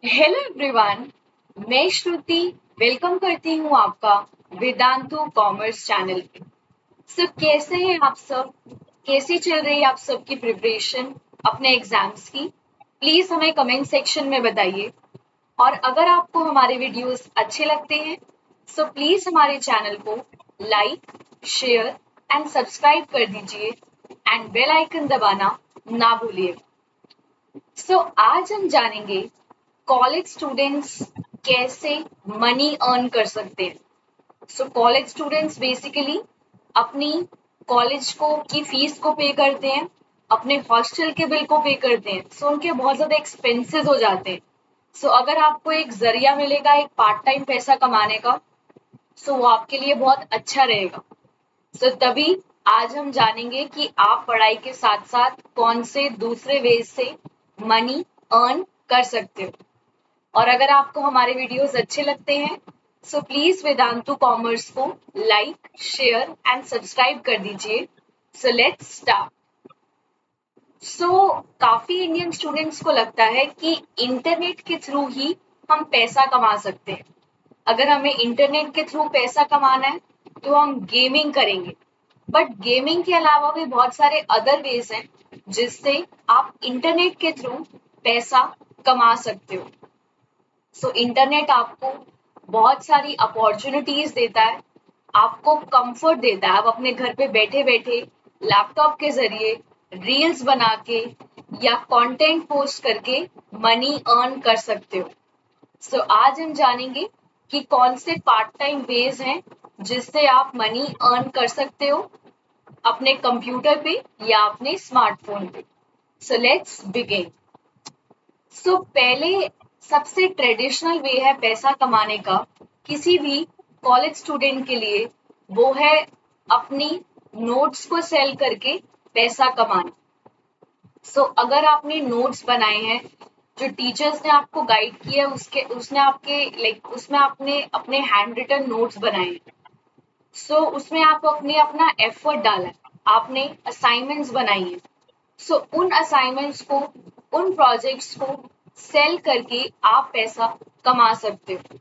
Hello everyone, मैं श्रुति welcome करती हूँ आपका वेदांतु कॉमर्स चैनल पे। कैसे हैं आप सब? कैसी चल रही है आप सबकी प्रिपरेशन अपने एग्जाम्स की? प्लीज हमें कमेंट सेक्शन में बताइए। और अगर आपको हमारे वीडियोस अच्छे लगते हैं प्लीज हमारे चैनल को लाइक, शेयर एंड सब्सक्राइब कर दीजिए एंड बेल आइकन दबाना ना भूलिए। आज हम जानेंगे कॉलेज स्टूडेंट्स कैसे मनी अर्न कर सकते हैं। कॉलेज स्टूडेंट्स बेसिकली अपनी कॉलेज को की फीस को पे करते हैं, अपने हॉस्टल के बिल को पे करते हैं। उनके बहुत ज्यादा एक्सपेंसेस हो जाते हैं। अगर आपको एक जरिया मिलेगा एक पार्ट टाइम पैसा कमाने का, वो आपके लिए बहुत अच्छा रहेगा। तभी आज हम जानेंगे कि आप पढ़ाई के साथ साथ कौन से दूसरे वेज से मनी अर्न कर सकते हो। और अगर आपको हमारे वीडियोस अच्छे लगते हैं प्लीज वेदांतु कॉमर्स को लाइक, शेयर एंड सब्सक्राइब कर दीजिए। Let's start. काफी इंडियन स्टूडेंट्स को लगता है कि इंटरनेट के थ्रू ही हम पैसा कमा सकते हैं। अगर हमें इंटरनेट के थ्रू पैसा कमाना है तो हम गेमिंग करेंगे, बट गेमिंग के अलावा भी बहुत सारे अदर वेज हैं जिससे आप इंटरनेट के थ्रू पैसा कमा सकते हो। इंटरनेट आपको बहुत सारी अपॉर्चुनिटीज देता है, आपको कंफर्ट देता है। आप अपने घर पे बैठे बैठे लैपटॉप के जरिए रील्स बना के या कंटेंट पोस्ट करके मनी अर्न कर सकते हो। आज हम जानेंगे कि कौन से पार्ट टाइम वेज हैं जिससे आप मनी अर्न कर सकते हो अपने कंप्यूटर पे या अपने स्मार्टफोन पे। Let's begin. पहले सबसे ट्रेडिशनल वे है पैसा कमाने का किसी भी कॉलेज स्टूडेंट के लिए, वो है अपनी नोट्स को सेल करके पैसा कमाना। अगर आपने नोट्स बनाए हैं जो टीचर्स ने आपको गाइड किया है, उसके उसने आपके उसमें आपने अपने हैंड रिटन नोट्स बनाए हैं। उसमें आप अपने अपना एफर्ट डाला है, आपने असाइनमेंट्स बनाई है। उन असाइनमेंट्स को, उन प्रोजेक्ट्स को सेल करके आप पैसा कमा सकते हो।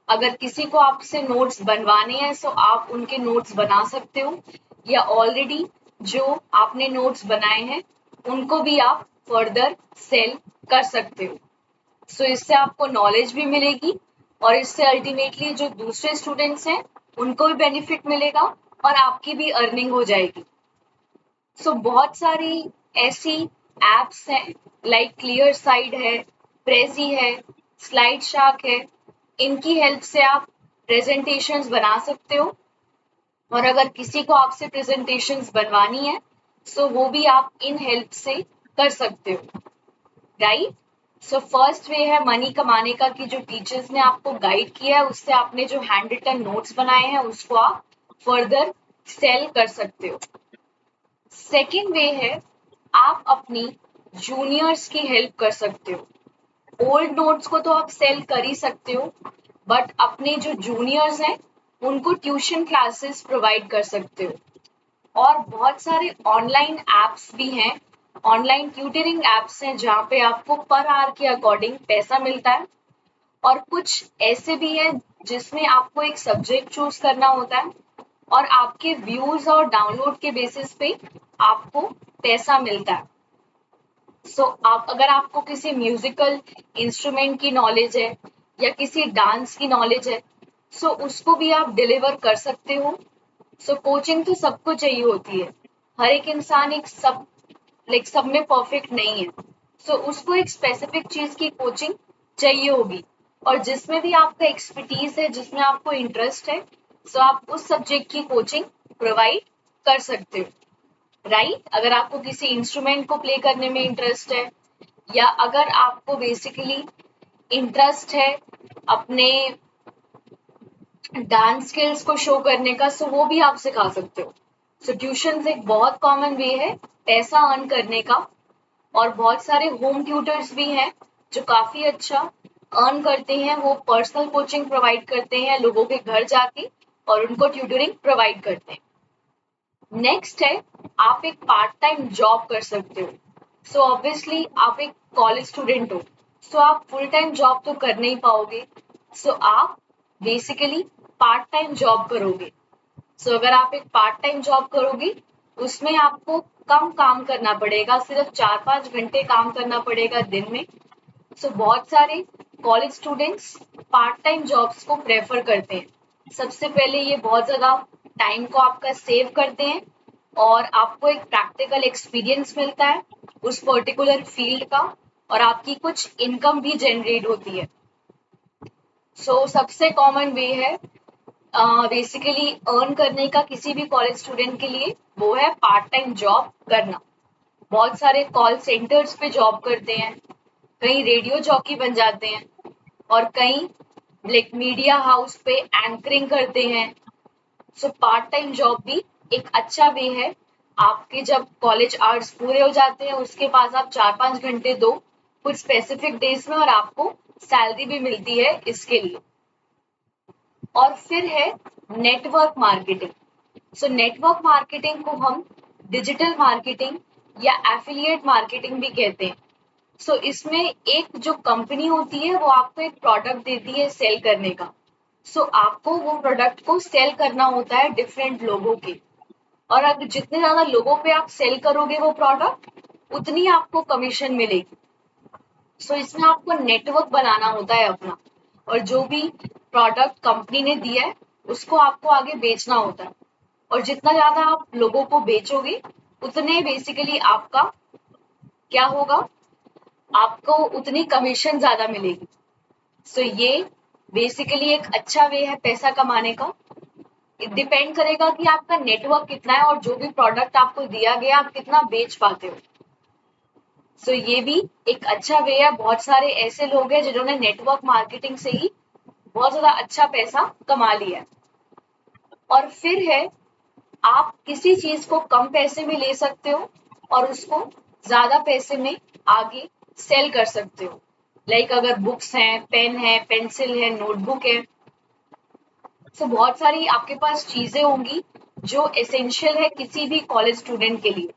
अगर किसी को आपसे नोट्स बनवाने हैं आप उनके नोट्स बना सकते हो, या ऑलरेडी जो आपने नोट्स बनाए हैं उनको भी आप फर्दर सेल कर सकते हो। इससे आपको नॉलेज भी मिलेगी और इससे अल्टीमेटली जो दूसरे स्टूडेंट्स हैं उनको भी बेनिफिट मिलेगा और आपकी भी अर्निंग हो जाएगी। बहुत सारी ऐसी एप्स हैं लाइक क्लियर साइड है, प्रेजी है, स्लाइड शार्क है। इनकी हेल्प से आप प्रेजेंटेशंस बना सकते हो, और अगर किसी को आपसे प्रेजेंटेशंस बनवानी है वो भी आप इन हेल्प से कर सकते हो, राइट? फर्स्ट वे है मनी कमाने का कि जो टीचर्स ने आपको गाइड किया है उससे आपने जो हैंड रिटन नोट्स बनाए हैं उसको आप फर्दर सेल कर सकते हो। सेकेंड वे है आप अपनी जूनियर्स की हेल्प कर सकते हो। ओल्ड नोट्स को तो आप सेल कर ही सकते हो, बट अपने जो जूनियर्स हैं उनको ट्यूशन क्लासेस प्रोवाइड कर सकते हो। और बहुत सारे ऑनलाइन एप्स भी हैं, ऑनलाइन ट्यूटरिंग एप्स हैं जहाँ पे आपको पर आवर के अकॉर्डिंग पैसा मिलता है। और कुछ ऐसे भी हैं जिसमें आपको एक सब्जेक्ट चूज करना होता है और आपके व्यूज और डाउनलोड के बेसिस पे आपको पैसा मिलता है। आप अगर आपको किसी म्यूजिकल इंस्ट्रूमेंट की नॉलेज है या किसी डांस की नॉलेज है उसको भी आप डिलीवर कर सकते हो। कोचिंग तो सबको चाहिए होती है, हर एक इंसान एक सब में परफेक्ट नहीं है। उसको एक स्पेसिफिक चीज की कोचिंग चाहिए होगी, और जिसमें भी आपका एक्सपर्टीज है, जिसमें आपको इंटरेस्ट है आप उस सब्जेक्ट की कोचिंग प्रोवाइड कर सकते हो, राइट? अगर आपको किसी इंस्ट्रूमेंट को प्ले करने में इंटरेस्ट है, या अगर आपको बेसिकली इंटरेस्ट है अपने डांस स्किल्स को शो करने का वो भी आप सिखा सकते हो। ट्यूशन एक बहुत कॉमन वे है पैसा अर्न करने का, और बहुत सारे होम ट्यूटर्स भी हैं जो काफी अच्छा अर्न करते हैं। वो पर्सनल कोचिंग प्रोवाइड करते हैं लोगों के घर जाके और उनको ट्यूटरिंग प्रोवाइड करते हैं। नेक्स्ट है आप एक पार्ट टाइम जॉब कर सकते हो। ऑब्वियसली आप एक कॉलेज स्टूडेंट हो, सो आप फुल टाइम जॉब तो कर नहीं पाओगे, सो आप बेसिकली पार्ट टाइम जॉब करोगे। सो अगर आप एक पार्ट टाइम जॉब करोगे, उसमें आपको कम काम करना पड़ेगा, सिर्फ 4-5 घंटे काम करना पड़ेगा दिन में। सो बहुत सारे college students part time jobs को प्रेफर करते हैं। सबसे पहले ये बहुत ज़्यादा टाइम को आपका सेव करते हैं और आपको एक प्रैक्टिकल एक्सपीरियंस मिलता है उस पर्टिकुलर फील्ड का, और आपकी कुछ इनकम भी जनरेट होती है। सो सबसे कॉमन वे है बेसिकली अर्न करने का किसी भी कॉलेज स्टूडेंट के लिए, वो है पार्ट टाइम जॉब करना। बहुत सारे कॉल सेंटर्स पे जॉब करते हैं, कई रेडियो जॉकी बन जाते हैं, और कई लाइक मीडिया हाउस पे एंकरिंग करते हैं। सो पार्ट टाइम जॉब भी एक अच्छा वे है। आपके जब कॉलेज आवर्स पूरे हो जाते हैं, उसके बाद आप 4-5 घंटे दो कुछ स्पेसिफिक डेज में, और आपको सैलरी भी मिलती है इसके लिए। और फिर है network marketing. So network marketing को हम डिजिटल मार्केटिंग या एफिलिएट मार्केटिंग भी कहते हैं। सो इसमें एक जो कंपनी होती है, वो आपको एक प्रोडक्ट देती है सेल करने का। सो आपको वो प्रोडक्ट को सेल करना होता है डिफरेंट लोगों के, और अगर जितने ज्यादा लोगों पे आप सेल करोगे वो प्रोडक्ट, उतनी आपको कमीशन मिलेगी। सो इसमें आपको नेटवर्क बनाना होता है अपना, और जो भी प्रोडक्ट कंपनी ने दिया है उसको आपको आगे बेचना होता है, और जितना ज्यादा आप लोगों को बेचोगे, उतने बेसिकली आपका क्या होगा, आपको उतनी कमीशन ज्यादा मिलेगी। सो ये बेसिकली एक अच्छा वे है पैसा कमाने का। डिपेंड करेगा कि आपका नेटवर्क कितना है और जो भी प्रोडक्ट आपको दिया गया आप कितना बेच पाते हो। सो ये भी एक अच्छा वे है। बहुत सारे ऐसे लोग हैं जिन्होंने नेटवर्क मार्केटिंग से ही बहुत ज्यादा अच्छा पैसा कमा लिया है। और फिर है, आप किसी चीज को कम पैसे में ले सकते हो और उसको ज्यादा पैसे में आगे सेल कर सकते हो। लाइक अगर बुक्स हैं, पेन है, पेंसिल है, नोटबुक है, तो बहुत सारी आपके पास चीजें होंगी जो एसेंशियल है किसी भी कॉलेज स्टूडेंट के लिए।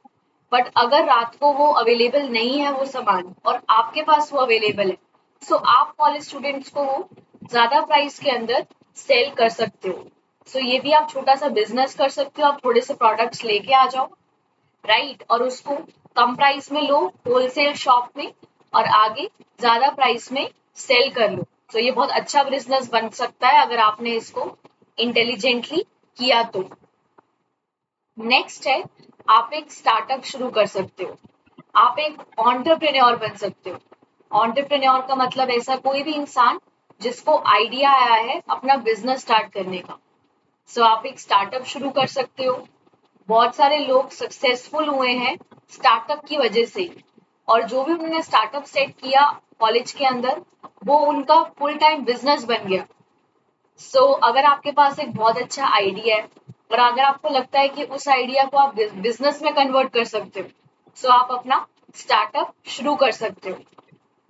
बट अगर रात को वो अवेलेबल नहीं है वो सामान, और आपके पास वो अवेलेबल है, सो आप कॉलेज स्टूडेंट्स को वो ज्यादा प्राइस के अंदर सेल कर सकते हो। सो ये भी आप छोटा सा बिजनेस कर सकते हो। आप थोड़े से प्रोडक्ट्स लेके आ जाओ, राइट, और उसको कम प्राइस में लो होलसेल शॉप में, और आगे ज्यादा प्राइस में सेल कर लो। तो ये बहुत अच्छा बिजनेस बन सकता है अगर आपने इसको इंटेलिजेंटली किया तो। नेक्स्ट है, आप एक स्टार्टअप शुरू कर सकते हो। आप एक एंटरप्रेन्योर बन सकते हो। एंटरप्रेन्योर का मतलब ऐसा कोई भी इंसान जिसको आइडिया आया है अपना बिजनेस स्टार्ट करने का। सो आप एक स्टार्टअप शुरू कर सकते हो। बहुत सारे लोग सक्सेसफुल हुए हैं स्टार्टअप की वजह से, और जो भी उन्होंने स्टार्टअप सेट किया कॉलेज के अंदर, वो उनका फुल टाइम बिजनेस बन गया। सो अगर आपके पास एक बहुत अच्छा आइडिया है, और अगर आपको लगता है कि उस आइडिया को आप बिजनेस में कन्वर्ट कर सकते हो, सो आप अपना स्टार्टअप शुरू कर सकते हो।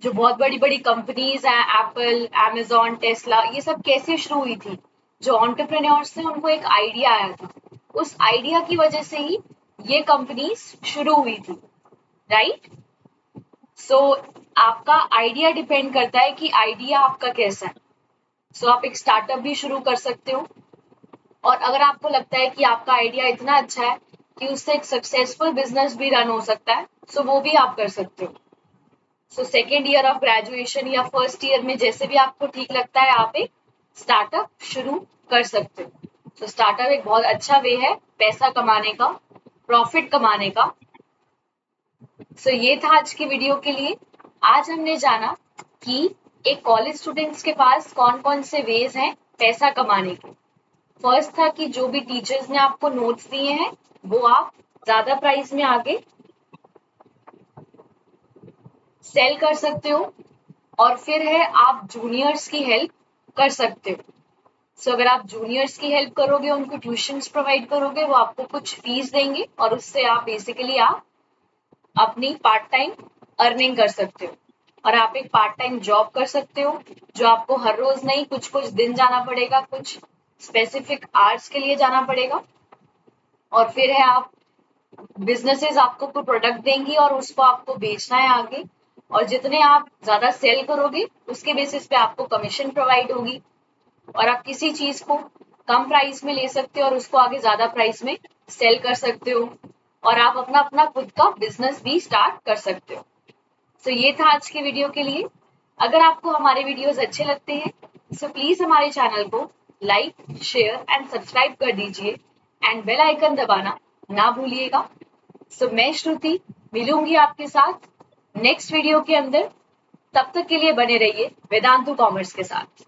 जो बहुत बड़ी बड़ी कंपनीज हैं, एप्पल, अमेजोन, टेस्ला, ये सब कैसे शुरू हुई थी? जो एंटरप्रेन्योर्स थे उनको एक आइडिया आया था, उस आइडिया की वजह से ही ये कंपनीज शुरू हुई थी, राइट। सो आपका आइडिया डिपेंड करता है कि आइडिया आपका कैसा है। सो आप एक स्टार्टअप भी शुरू कर सकते हो, और अगर आपको लगता है कि आपका आइडिया इतना अच्छा है कि उससे एक सक्सेसफुल बिजनेस भी रन हो सकता है, सो वो भी आप कर सकते हो। So second year of graduation या फर्स्ट ईयर में, जैसे भी आपको ठीक लगता है, आप एक स्टार्टअप शुरू कर सकते हो। तो स्टार्टअप एक बहुत अच्छा वे है पैसा कमाने का, प्रॉफिट कमाने का। सो ये था आज की वीडियो के लिए। आज हमने जाना कि एक कॉलेज स्टूडेंट्स के पास कौन कौन से वेज हैं पैसा कमाने के। फर्स्ट था कि जो भी टीचर्स ने आपको नोट्स दिए हैं वो आप ज्यादा प्राइस में आगे सेल कर सकते हो। और फिर है, आप जूनियर्स की हेल्प कर सकते हो। सो अगर आप जूनियर्स की हेल्प करोगे, उनको ट्यूशंस प्रोवाइड करोगे, वो आपको कुछ फीस देंगे, और उससे आप बेसिकली आप अपनी पार्ट टाइम अर्निंग कर सकते हो। और आप एक पार्ट टाइम जॉब कर सकते हो, जो आपको हर रोज नहीं, कुछ कुछ दिन जाना पड़ेगा, कुछ स्पेसिफिक आवर्स के लिए जाना पड़ेगा। और फिर है, आप बिजनेसेस आपको कोई प्रोडक्ट देंगी और उसको आपको बेचना है आगे, और जितने आप ज़्यादा सेल करोगे उसके बेसिस पे आपको कमीशन प्रोवाइड होगी और आप किसी चीज़ को कम प्राइस में ले सकते हो और उसको आगे ज़्यादा प्राइस में सेल कर सकते हो और आप अपना अपना खुद का बिजनेस भी स्टार्ट कर सकते हो। सो ये था आज के वीडियो के लिए। अगर आपको हमारे वीडियोस अच्छे लगते हैं सो प्लीज हमारे चैनल को लाइक शेयर एंड सब्सक्राइब कर दीजिए एंड बेल आइकन दबाना ना भूलिएगा। सो मैं श्रुति मिलूंगी आपके साथ नेक्स्ट वीडियो के अंदर। तब तक के लिए बने रहिए वेदांतु कॉमर्स के साथ।